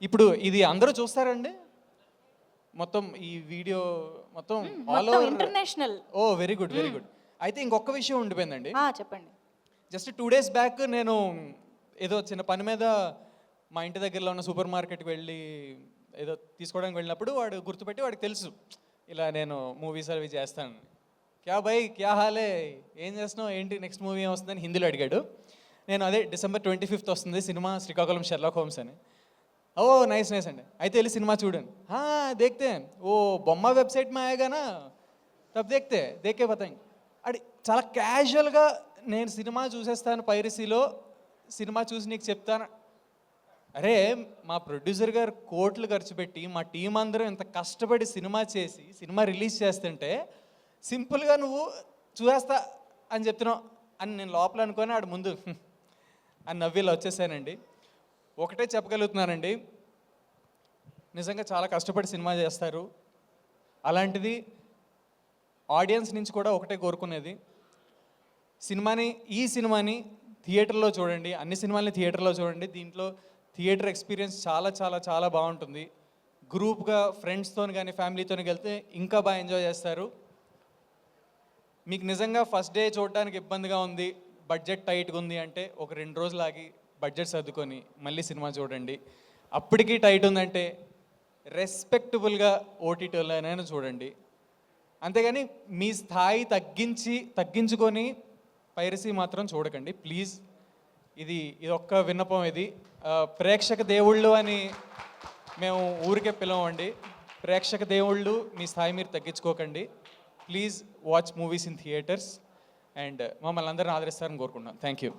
ఇప్పుడు ఇది అందరూ చూస్తారండి మొత్తం ఈ వీడియో మొత్తం ఆల్ ఓవర్ ఇంటర్నేషనల్. ఓ వెరీ గుడ్ వెరీ గుడ్. అయితే ఇంకొక విషయం ఉండిపోయిందండి. చెప్పండి. జస్ట్ 2 days బ్యాక్ నేను ఏదో చిన్న పని మీద మా ఇంటి దగ్గరలో ఉన్న సూపర్ మార్కెట్కి వెళ్ళి ఏదో తీసుకోవడానికి వెళ్ళినప్పుడు వాడు గుర్తుపెట్టి వాడికి తెలుసు ఇలా నేను మూవీస్ అవి చేస్తాను. క్యా భయ్ క్యా హాలే, ఏం చేస్తున్నావు, ఏంటి నెక్స్ట్ మూవీ ఏం వస్తుందని హిందీలో అడిగాడు. నేను అదే December 25th వస్తుంది సినిమా శ్రీకాకుళం షెర్లాక్ హోమ్స్ అని. ఓ నైస్ నైస్ అండి, అయితే వెళ్ళి సినిమా చూడండి. దేఖతే ఓ బొమ్మ వెబ్సైట్ మే ఆయేగానా తబ్ దేఖతే దేకే బతాయింగ్. అది చాలా క్యాజువల్గా నేను సినిమా చూసేస్తాను పైరసీలో, సినిమా చూసి నీకు చెప్తాను. అరే మా ప్రొడ్యూసర్ గారు కోట్లు ఖర్చు పెట్టి మా టీం అందరం ఇంత కష్టపడి సినిమా చేసి సినిమా రిలీజ్ చేస్తుంటే సింపుల్గా నువ్వు చూసేస్తా అని చెప్తున్నావు అని నేను లోపల అనుకొని ఆడు ముందు అని నవ్విలా వచ్చేసానండి. ఒకటే చెప్పగలుగుతున్నానండి, నిజంగా చాలా కష్టపడి సినిమా చేస్తారు. అలాంటిది ఆడియన్స్ నుంచి కూడా ఒకటే కోరుకునేది, ఈ సినిమాని థియేటర్లో చూడండి, అన్ని సినిమాలని థియేటర్లో చూడండి. దీంట్లో థియేటర్ ఎక్స్పీరియన్స్ చాలా చాలా చాలా బాగుంటుంది. గ్రూప్గా ఫ్రెండ్స్తో కానీ ఫ్యామిలీతో వెళ్తే ఇంకా బాగా ఎంజాయ్ చేస్తారు. మీకు నిజంగా ఫస్ట్ డే చూడడానికి ఇబ్బందిగా ఉంది, బడ్జెట్ టైట్గా ఉంది అంటే ఒక 2 రోజులు ఆగి బడ్జెట్ సర్దుకొని మళ్ళీ సినిమా చూడండి. అప్పటికీ టైట్ ఉందంటే రెస్పెక్టబుల్గా ఓటీటీలోనైనా చూడండి. అంతేగాని మీ స్థాయి తగ్గించుకొని పైరసీ మాత్రం చూడకండి ప్లీజ్. ఇది ఒక్క విన్నపం. ఇది ప్రేక్షక దేవుళ్ళు అని మేము ఊరికే పిలవండి. ప్రేక్షక దేవుళ్ళు మీ స్థాయి మీరు తగ్గించుకోకండి. Please watch movies in theatres and మమ్మల్ని అందరిని ఆదరిస్తారని కోరుకుంటున్నాను. Thank you.